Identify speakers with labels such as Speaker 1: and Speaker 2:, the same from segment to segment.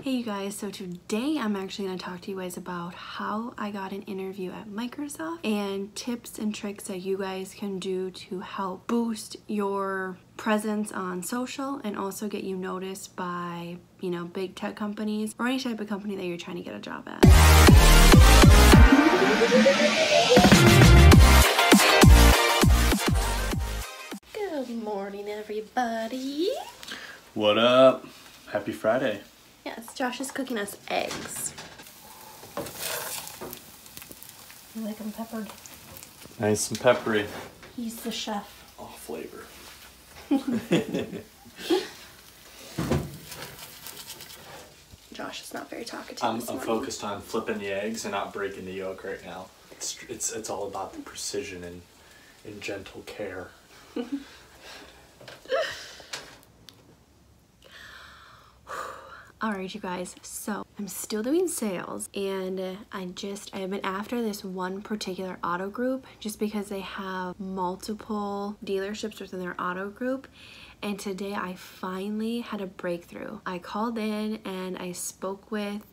Speaker 1: Hey you guys, so today I'm actually going to talk to you guys about how I got an interview at Microsoft and tips and tricks that you guys can do to help boost your presence on social and also get you noticed by, big tech companies or any type of company that you're trying to get a job at. Good morning, everybody.
Speaker 2: What up? Happy Friday.
Speaker 1: Yes, Josh is cooking us eggs. You like them peppered?
Speaker 2: Nice and peppery.
Speaker 1: He's the chef.
Speaker 2: All flavor.
Speaker 1: Josh is not very talkative.
Speaker 2: I'm focused on flipping the eggs and not breaking the yolk right now. It's all about the precision and gentle care.
Speaker 1: Alright you guys, so I'm still doing sales and I've been after this one particular auto group just because they have multiple dealerships within their auto group, and today I finally had a breakthrough. I called in and I spoke with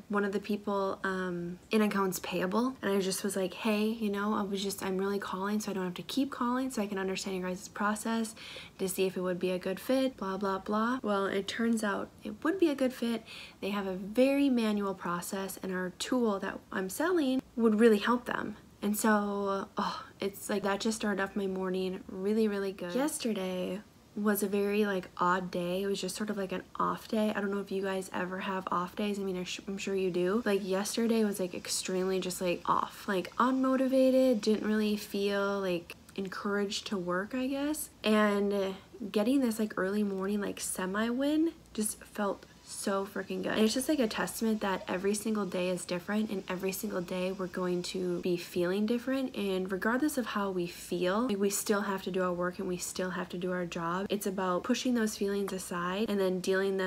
Speaker 1: one of the people in accounts payable, and I just was like, hey, I'm really calling so I don't have to keep calling, so I can understand your guys' process to see if it would be a good fit, blah blah blah. Well, it turns out it would be a good fit. They have a very manual process, and our tool that I'm selling would really help them. And so it's like that just started off my morning really good. Yesterday was a very odd day. It was just sort of like an off day. I don't know if you guys ever have off days. I mean, I'm sure you do. Yesterday was extremely just off, unmotivated, didn't really feel encouraged to work, I guess. And getting this early morning semi-win just felt so freaking good. And it's just a testament that every single day is different, and every single day we're going to be feeling different, and regardless of how we feel, we still have to do our work and we still have to do our job. It's about pushing those feelings aside and then dealing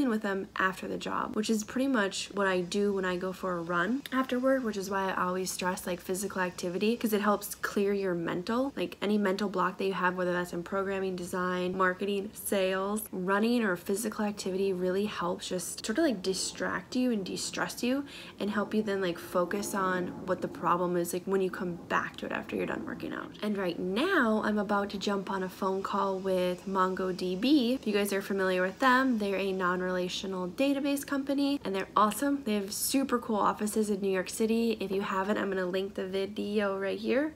Speaker 1: with them after the job, which is pretty much what I do when I go for a run after work, which is why I always stress physical activity, because it helps clear your mental, any mental block that you have, whether that's in programming, design, marketing, sales. Running or physical activity really helps just sort of distract you and de-stress you and help you then focus on what the problem is when you come back to it after you're done working out. And right now I'm about to jump on a phone call with MongoDB. If you guys are familiar with them, they're a non-relational database company and they're awesome. They have super cool offices in New York City. If you haven't, I'm gonna link the video right here.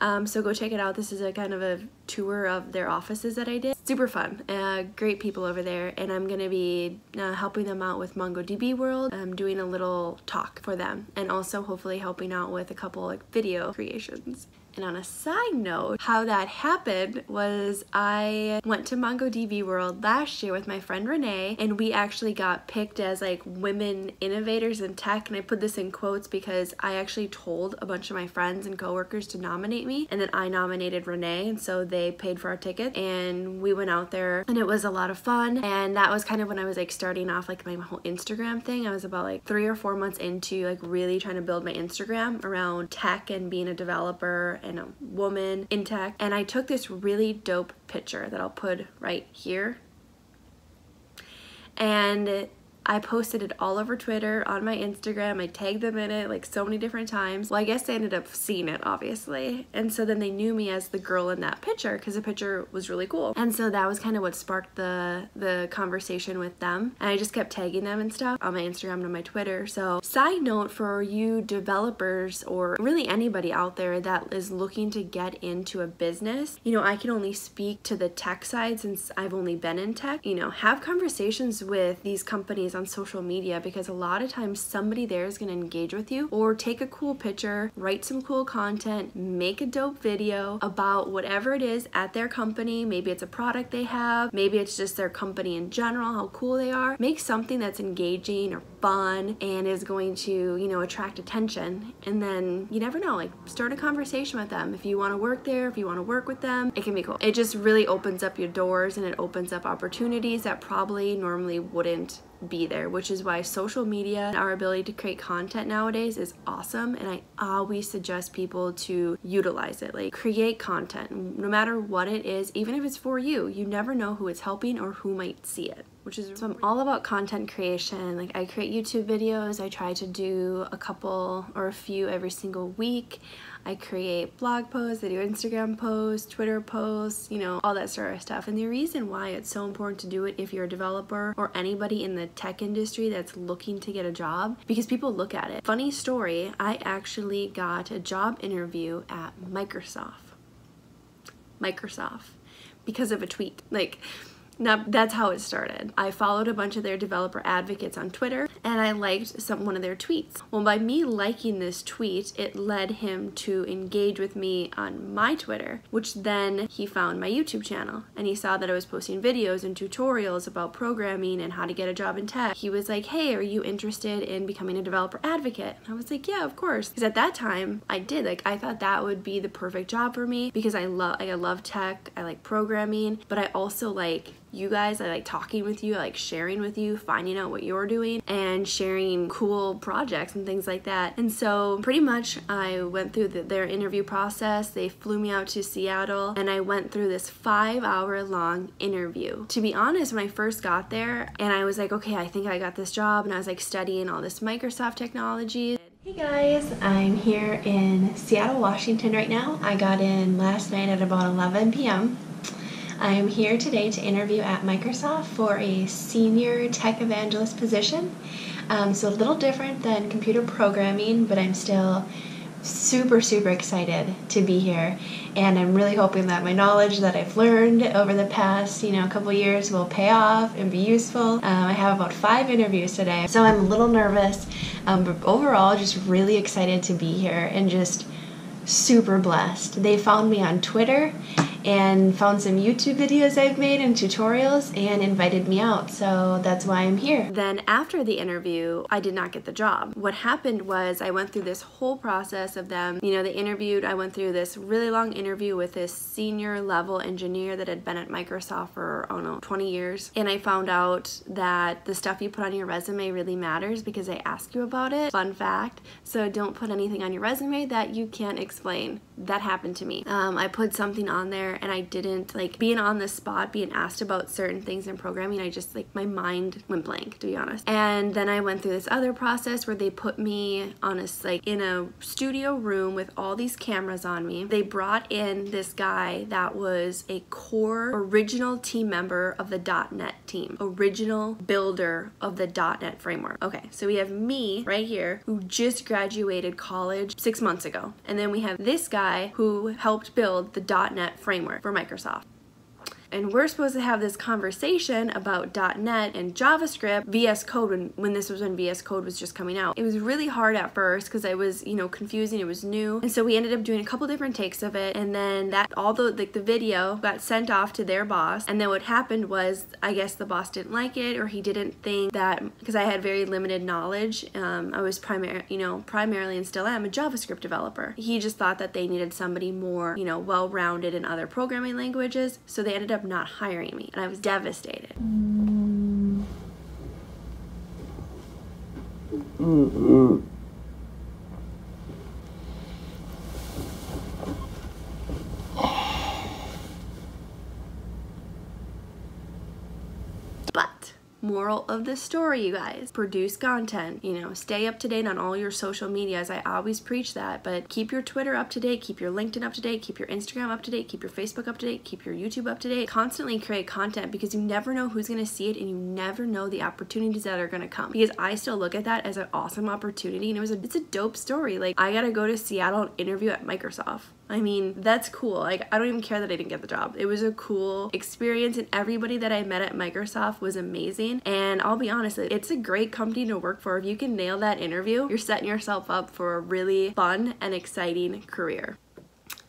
Speaker 1: So go check it out. This is a kind of a tour of their offices that I did. Super fun. Great people over there, and I'm gonna be helping them out with MongoDB World. I'm doing a little talk for them, and also hopefully helping out with a couple video creations. And on a side note, how that happened was I went to MongoDB World last year with my friend Renee, and we actually got picked as women innovators in tech. And I put this in quotes because I actually told a bunch of my friends and coworkers to nominate me, and then I nominated Renee, and so they paid for our ticket and we went out there, and it was a lot of fun. And that was kind of when I was starting off my whole Instagram thing. I was about 3 or 4 months into really trying to build my Instagram around tech and being a developer and a woman in tech. And I took this really dope picture that I'll put right here, and I posted it all over Twitter, on my Instagram. I tagged them in it so many different times. Well, I guess they ended up seeing it, obviously. And so then they knew me as the girl in that picture because the picture was really cool. And so that was kind of what sparked the conversation with them. And I just kept tagging them and stuff on my Instagram and on my Twitter. So side note for you developers or really anybody out there that is looking to get into a business, I can only speak to the tech side since I've only been in tech. Have conversations with these companies on social media, because a lot of times somebody there is going to engage with you or take a cool picture, write some cool content, make a dope video about whatever it is at their company. Maybe it's a product they have, maybe it's just their company in general, how cool they are. Make something that's engaging or fun and is going to, attract attention. And then you never know, start a conversation with them. If you want to work there, if you want to work with them, it can be cool. It just really opens up your doors and it opens up opportunities that probably normally wouldn't be there, which is why social media, our ability to create content nowadays is awesome. And I always suggest people to utilize it. Create content, no matter what it is, even if it's for you. You never know who it's helping or who might see it. which is, so I'm all about content creation. Like, I create YouTube videos. I try to do a couple or a few every single week. I create blog posts, I do Instagram posts, Twitter posts, you know, all that sort of stuff. And the reason why it's so important to do it if you're a developer or anybody in the tech industry that's looking to get a job, because people look at it. Funny story, I actually got a job interview at Microsoft because of a tweet. Like, now, that's how it started. I followed a bunch of their developer advocates on Twitter, and I liked one of their tweets. Well, by me liking this tweet, it led him to engage with me on my Twitter, which then he found my YouTube channel, and he saw that I was posting videos and tutorials about programming and how to get a job in tech. He was like, hey, are you interested in becoming a developer advocate? And I was like, yeah, of course. Because at that time, I did. Like, I thought that would be the perfect job for me because I love tech, I like programming, but I also like you guys. I like talking with you, I like sharing with you, finding out what you're doing, and sharing cool projects and things like that. And so pretty much I went through their interview process. They flew me out to Seattle, and I went through this 5-hour long interview. To be honest, when I first got there, and I was like, okay, I think I got this job, and I was like studying all this Microsoft technology. Hey guys, I'm here in Seattle, Washington right now. I got in last night at about 11 p.m. I'm here today to interview at Microsoft for a senior tech evangelist position. So a little different than computer programming, but I'm still super excited to be here. And I'm really hoping that my knowledge that I've learned over the past, couple years will pay off and be useful. I have about 5 interviews today, so I'm a little nervous, but overall just really excited to be here and just super blessed. They found me on Twitter and found some YouTube videos I've made and tutorials and invited me out, so that's why I'm here. Then after the interview, I did not get the job. What happened was I went through this whole process of them, they interviewed, I went through this really long interview with this senior level engineer that had been at Microsoft for, 20 years. And I found out that the stuff you put on your resume really matters because they ask you about it. Fun fact. So don't put anything on your resume that you can't explain. That happened to me. I put something on there and I didn't, being on the spot, being asked about certain things in programming, I just, my mind went blank, to be honest. And then I went through this other process where they put me on in a studio room with all these cameras on me. They brought in this guy that was a core original team member of the .NET team, original builder of the .NET framework. Okay, so we have me right here who just graduated college 6 months ago. And then we have this guy who helped build the .NET framework for Microsoft. And we're supposed to have this conversation about .NET and JavaScript, VS Code, when this was when VS Code was just coming out. It was really hard at first because I was, confusing, it was new. And so we ended up doing a couple different takes of it, and then the video got sent off to their boss. And then what happened was, I guess the boss didn't like it, or he didn't think that, because I had very limited knowledge, I was primarily and still am a JavaScript developer. He just thought that they needed somebody more, well-rounded in other programming languages, so they ended up not hiring me, and I was devastated. But moral of the story, you guys, produce content, stay up to date on all your social medias. I always preach that, but keep your Twitter up to date, keep your LinkedIn up to date, keep your Instagram up to date, keep your Facebook up to date, keep your YouTube up to date. Constantly create content because you never know who's going to see it, and you never know the opportunities that are going to come. Because I still look at that as an awesome opportunity, and it's a dope story. I gotta go to Seattle and interview at Microsoft. I mean, that's cool. I don't even care that I didn't get the job. It was a cool experience, and everybody that I met at Microsoft was amazing. And I'll be honest, it's a great company to work for. If you can nail that interview, you're setting yourself up for a really fun and exciting career.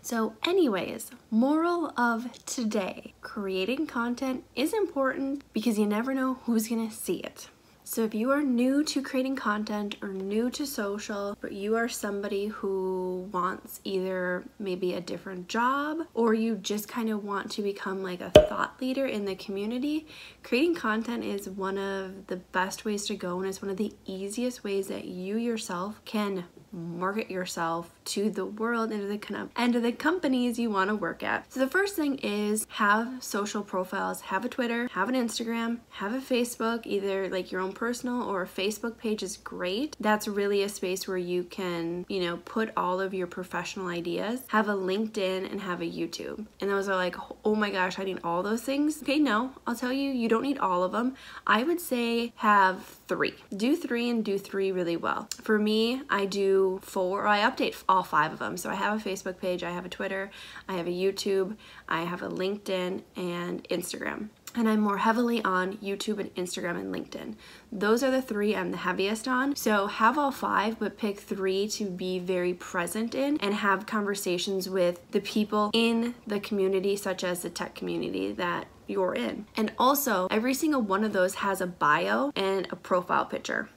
Speaker 1: So anyways, moral of today, creating content is important because you never know who's gonna see it. So if you are new to creating content or new to social, but you are somebody who wants either maybe a different job, or you just kind of want to become a thought leader in the community, creating content is one of the best ways to go, and it's one of the easiest ways that you yourself can market yourself to the world and to the companies you want to work at. So the first thing is have social profiles, have a Twitter, have an Instagram, have a Facebook, either like your own personal or a Facebook page is great. That's really a space where you can, you know, put all of your professional ideas, have a LinkedIn and have a YouTube. And those are like, oh my gosh, I need all those things. Okay, no, I'll tell you, you don't need all of them. I would say have 3. Do 3 and do 3 really well. For me, I do 4, or I update all 5 of them. So I have a Facebook page, I have a Twitter, I have a YouTube, I have a LinkedIn and Instagram. And I'm more heavily on YouTube and Instagram and LinkedIn. Those are the 3 I'm the heaviest on. So have all 5, but pick 3 to be very present in and have conversations with the people in the community, such as the tech community that you're in. And also, every single one of those has a bio and a profile picture.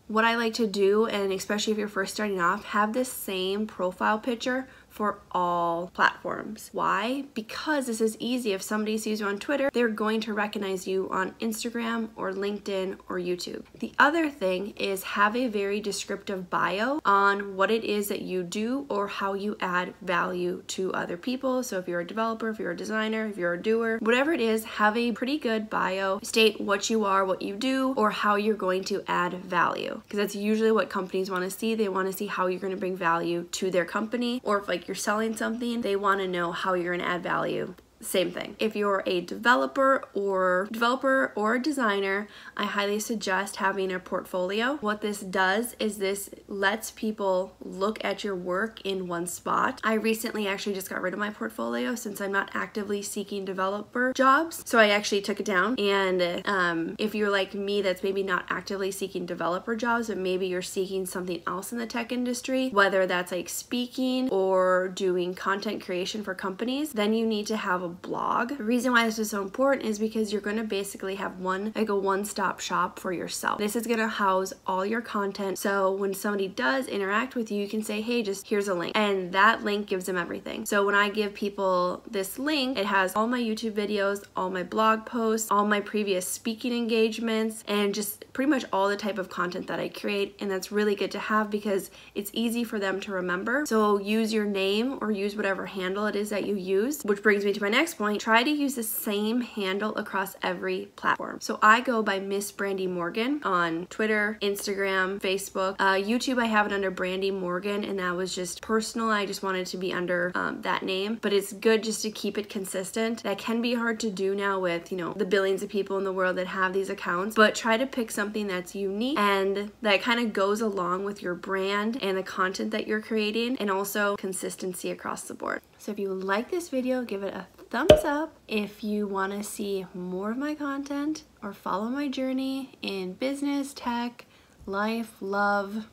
Speaker 1: What I like to do, and especially if you're first starting off, have this same profile picture for all platforms. Why? Because this is easy. If somebody sees you on Twitter, they're going to recognize you on Instagram or LinkedIn or YouTube. The other thing is have a very descriptive bio on what it is that you do or how you add value to other people. So if you're a developer, if you're a designer, if you're a doer, whatever it is, have a pretty good bio. State what you are, what you do, or how you're going to add value. Because that's usually what companies want to see. They want to see how you're going to bring value to their company, or if like you're selling something, they want to know how you're going to add value. Same thing. If you're a developer or a designer, I highly suggest having a portfolio. What this does is this lets people look at your work in one spot. I recently actually just got rid of my portfolio since I'm not actively seeking developer jobs. So I actually took it down. And if you're like me, that's maybe not actively seeking developer jobs, but maybe you're seeking something else in the tech industry, whether that's like speaking or doing content creation for companies, then you need to have a blog. The reason why this is so important is because you're going to basically have a one-stop shop for yourself. This is going to house all your content, so when somebody does interact with you, you can say, hey, just here's a link, and that link gives them everything. So when I give people this link, it has all my YouTube videos, all my blog posts, all my previous speaking engagements, and just pretty much all the type of content that I create. And that's really good to have because it's easy for them to remember. So use your name or use whatever handle it is that you use, which brings me to my next point. Try to use the same handle across every platform. So I go by msbrandymorgan on Twitter, Instagram, Facebook. YouTube, I have it under Brandy Morgan, and that was just personal. I just wanted to be under that name, but it's good just to keep it consistent. That can be hard to do now with, you know, the billions of people in the world that have these accounts, but try to pick something that's unique and that kind of goes along with your brand and the content that you're creating, and also consistency across the board. So if you like this video, give it a thumbs up. If you want to see more of my content or follow my journey in business, tech, life, love,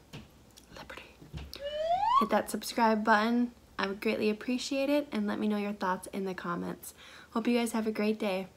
Speaker 1: liberty, hit that subscribe button. I would greatly appreciate it, and let me know your thoughts in the comments. Hope you guys have a great day.